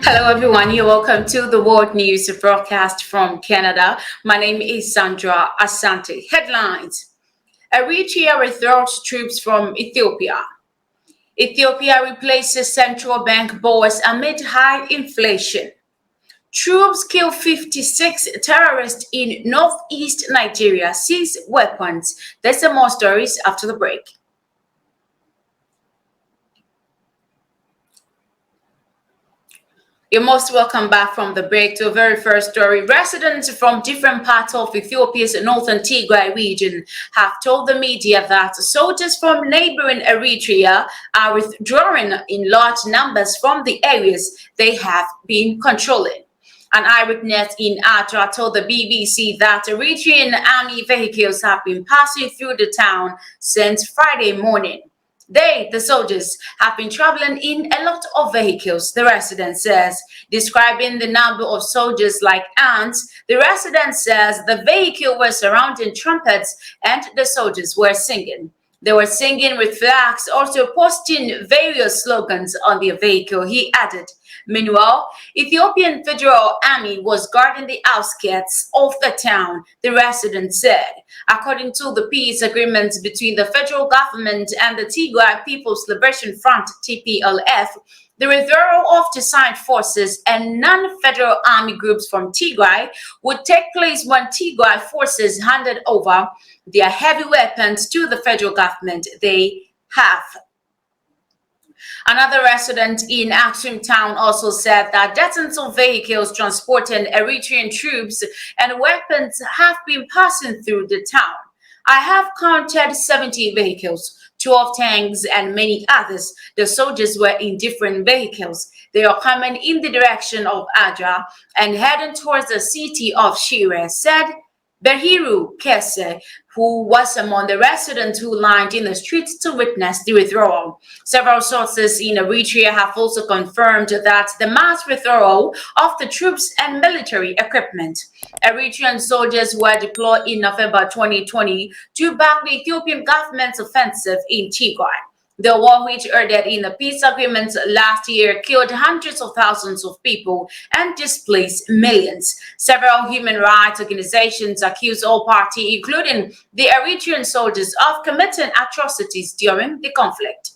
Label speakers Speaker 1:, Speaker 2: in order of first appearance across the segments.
Speaker 1: Hello everyone, you're welcome to the World News broadcast from Canada. My name is Sandra Asante. Headlines: Eritrea withdraws troops from Ethiopia. Ethiopia replaces central bank boss amid high inflation. Troops kill 56 terrorists in northeast Nigeria, seize weapons. There's some more stories after the break. You're most welcome back from the break to a very first story. Residents from different parts of Ethiopia's northern Tigray region have told the media that soldiers from neighboring Eritrea are withdrawing in large numbers from the areas they have been controlling. An eyewitness in Accra told the BBC that Eritrean army vehicles have been passing through the town since Friday morning. They, the soldiers, have been traveling in a lot of vehicles, the resident says. Describing the number of soldiers like ants, the resident says the vehicle was surrounding trumpets and the soldiers were singing. They were singing with flags, also posting various slogans on their vehicle, he added. Meanwhile, Ethiopian Federal Army was guarding the outskirts of the town, the resident said. According to the peace agreement between the federal government and the Tigray People's Liberation Front, TPLF, the withdrawal of the assigned forces and non-federal army groups from Tigray would take place when Tigray forces handed over their heavy weapons to the federal government they have. Another resident in Aksum town also said that dozens of vehicles transporting Eritrean troops and weapons have been passing through the town. I have counted 70 vehicles, 12 tanks, and many others. The soldiers were in different vehicles. They are coming in the direction of Adra and heading towards the city of Shire, said Berhiru Kese, who was among the residents who lined in the streets to witness the withdrawal. Several sources in Eritrea have also confirmed that the mass withdrawal of the troops and military equipment. Eritrean soldiers were deployed in November 2020 to back the Ethiopian government's offensive in Tigray. The war, which ended in the peace agreement last year, killed hundreds of thousands of people and displaced millions. Several human rights organizations accuse all parties, including the Eritrean soldiers, of committing atrocities during the conflict.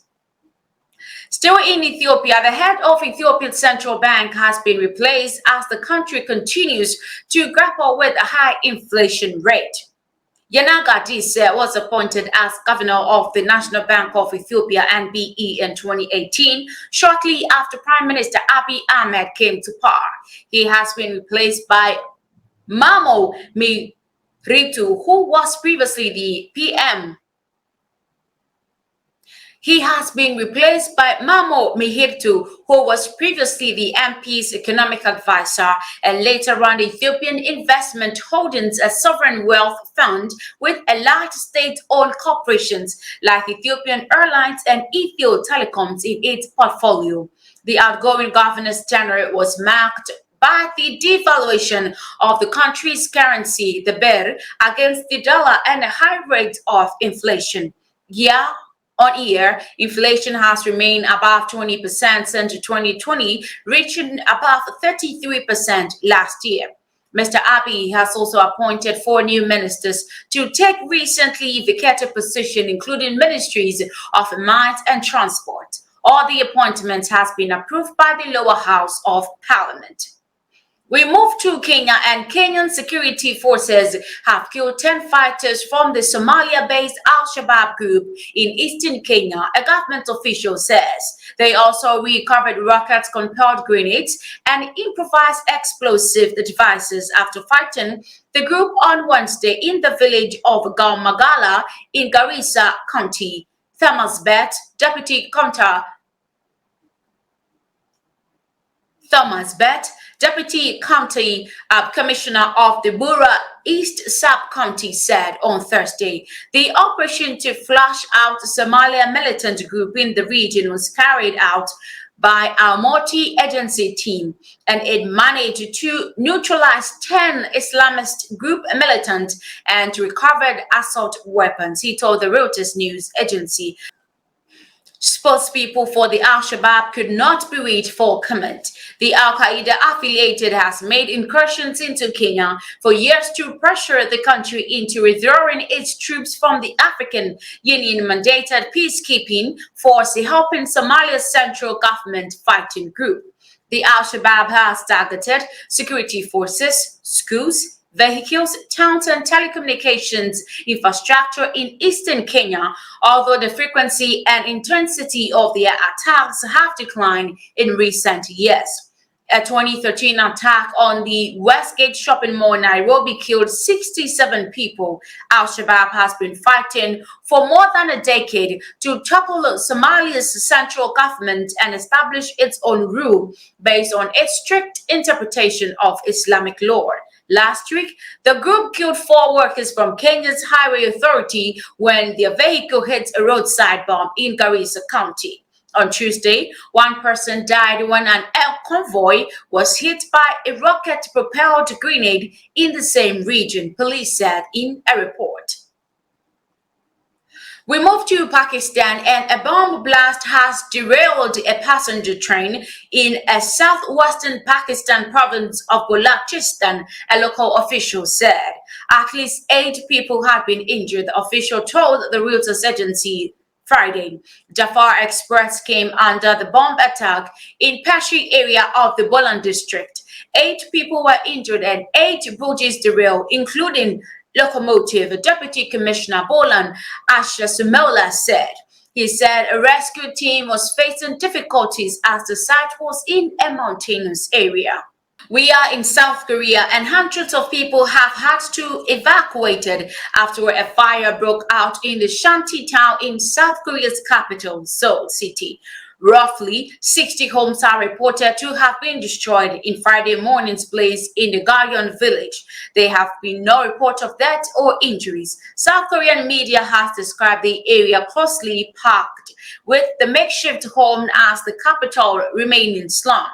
Speaker 1: Still in Ethiopia, the head of Ethiopia's central bank has been replaced as the country continues to grapple with a high inflation rate. Yanagadi was appointed as governor of the National Bank of Ethiopia (NBE) in 2018, shortly after Prime Minister Abiy Ahmed came to power. He has been replaced by Mamo Mihiritu, who was previously the PM. He has been replaced by Mamo Mihiritu, who was previously the MP's economic advisor and later ran Ethiopian Investment Holdings, a sovereign wealth fund with a large state-owned corporations like Ethiopian Airlines and Ethio Telecoms in its portfolio. The outgoing governor's tenure was marked by the devaluation of the country's currency, the birr, against the dollar and a high rate of inflation. Year-on-year, inflation has remained above 20% since 2020, reaching above 33% last year. Mr. Abiy has also appointed 4 new ministers to take recently vacated positions, including ministries of mines and transport. All the appointments has been approved by the lower house of parliament. We move to Kenya, and Kenyan security forces have killed 10 fighters from the Somalia-based Al-Shabaab group in eastern Kenya, a government official says. They also recovered rockets, compelled grenades, and improvised explosive devices after fighting the group on Wednesday in the village of Galmagala in Garissa County. Thomas Bett, Deputy County Commissioner of the Bura East Sub-County said on Thursday, the operation to flush out the Somalia militant group in the region was carried out by our multi-agency team, and it managed to neutralize 10 Islamist group militants and recovered assault weapons, he told the Reuters news agency. Spokespeople for the Al-Shabaab could not be reached for comment. The Al-Qaeda affiliated has made incursions into Kenya for years to pressure the country into withdrawing its troops from the African Union-mandated peacekeeping force helping Somalia's central government fighting group. The Al-Shabaab has targeted security forces, schools, vehicles, towns, and telecommunications infrastructure in eastern Kenya, although the frequency and intensity of their attacks have declined in recent years. A 2013 attack on the Westgate shopping mall in Nairobi killed 67 people. Al-Shabaab has been fighting for more than a decade to topple Somalia's central government and establish its own rule based on its strict interpretation of Islamic law. Last week, the group killed 4 workers from Kenya's Highway Authority when their vehicle hit a roadside bomb in Garissa County. On Tuesday, 1 person died when an air convoy was hit by a rocket-propelled grenade in the same region, police said in a report. We move to Pakistan, and a bomb blast has derailed a passenger train in a southwestern Pakistan province of Balochistan, a local official said. At least 8 people have been injured, the official told the Reuters agency Friday. Jafar Express came under the bomb attack in Pashi area of the Bolan district. 8 people were injured and 8 bogies derailed, including locomotive. Deputy Commissioner Bolan Asha Sumola said. He said a rescue team was facing difficulties as the site was in a mountainous area. We are in South Korea, and hundreds of people have had to evacuate after a fire broke out in the Shanti town in South Korea's capital, Seoul City. Roughly 60 homes are reported to have been destroyed in Friday morning's blaze in the Garyon village. There have been no report of death or injuries. South Korean media has described the area closely packed, with the makeshift home as the capital remaining slump.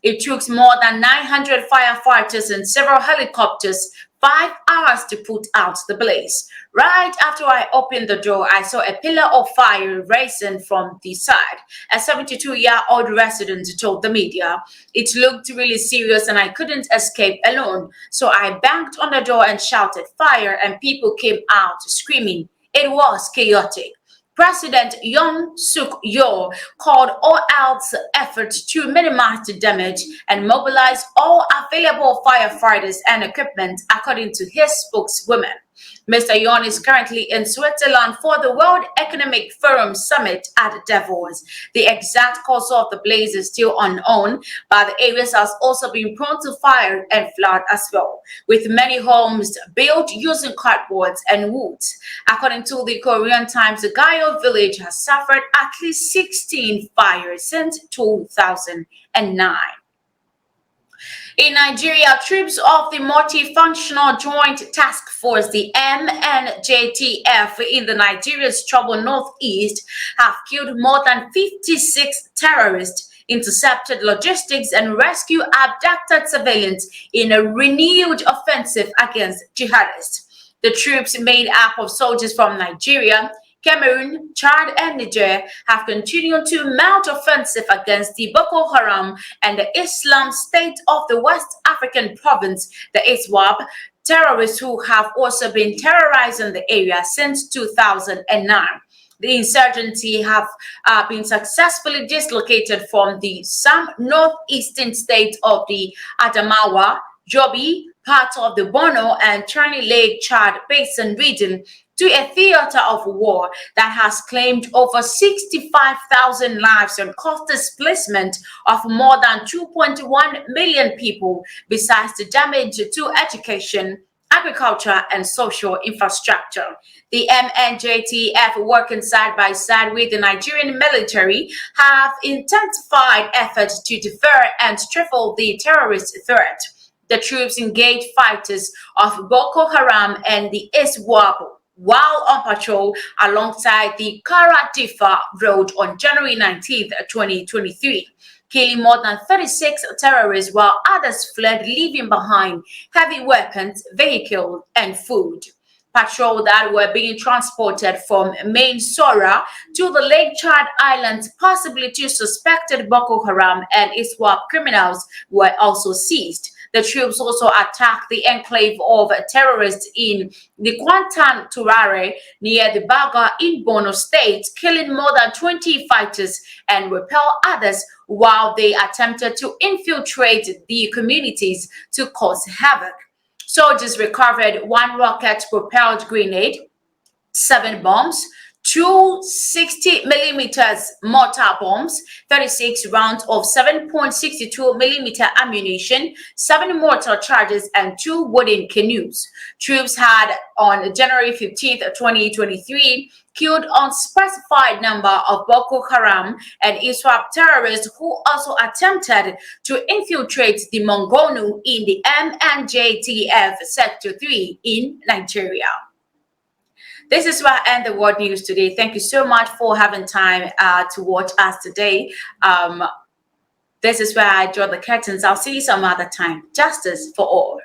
Speaker 1: It took more than 900 firefighters and several helicopters 5 hours to put out the blaze. Right after I opened the door, I saw a pillar of fire rising from the side. A 72-year-old resident told the media. It looked really serious and I couldn't escape alone. So I banged on the door and shouted fire, and people came out screaming. It was chaotic. President Yoon Suk Yeol called all out efforts to minimize the damage and mobilize all available firefighters and equipment, according to his spokeswoman. Mr. Yeol is currently in Switzerland for the World Economic Forum Summit at Davos. The exact cause of the blaze is still unknown, but the area has also been prone to fire and flood as well, with many homes built using cardboard and wood. According to the Korean Times, the Gayo village has suffered at least 16 fires since 2009. In Nigeria, troops of the Multifunctional Joint Task Force, the MNJTF, in the Nigeria's troubled northeast have killed more than 56 terrorists, intercepted logistics, and rescued abducted civilians in a renewed offensive against jihadists. The troops, made up of soldiers from Nigeria, Cameroon, Chad, and Niger, have continued to mount offensive against the Boko Haram and the Islam State of the West African province, the ISWAP, terrorists who have also been terrorizing the area since 2009. The insurgency have been successfully dislocated from the some northeastern states of the Adamawa, Jobi, parts of the Bono and Chani Lake Chad Basin region to a theater of war that has claimed over 65,000 lives and caused displacement of more than 2.1 million people, besides the damage to education, agriculture, and social infrastructure. The MNJTF, working side by side with the Nigerian military, have intensified efforts to deter and stifle the terrorist threat. The troops engaged fighters of Boko Haram and the ISWAP while on patrol alongside the Kara-Difa road on January 19, 2023, killing more than 36 terrorists while others fled, leaving behind heavy weapons, vehicles, and food. Patrol that were being transported from Main Sora to the Lake Chad Islands, possibly to suspected Boko Haram and ISWAP criminals, were also seized. The troops also attacked the enclave of terrorists in the Kwantan Turare near the Baga in Bono State, killing more than 20 fighters and repel others while they attempted to infiltrate the communities to cause havoc. Soldiers recovered 1 rocket-propelled grenade, 7 bombs, 2 60mm mortar bombs, 36 rounds of 7.62mm ammunition, 7 mortar charges, and 2 wooden canoes. Troops had, on January 15, 2023, killed unspecified number of Boko Haram and ISWAP terrorists who also attempted to infiltrate the Mongonu in the MNJTF Sector 3 in Nigeria. This is where I end the world news today. Thank you so much for having time to watch us today. This is where I draw the curtains. I'll see you some other time. Justice for all.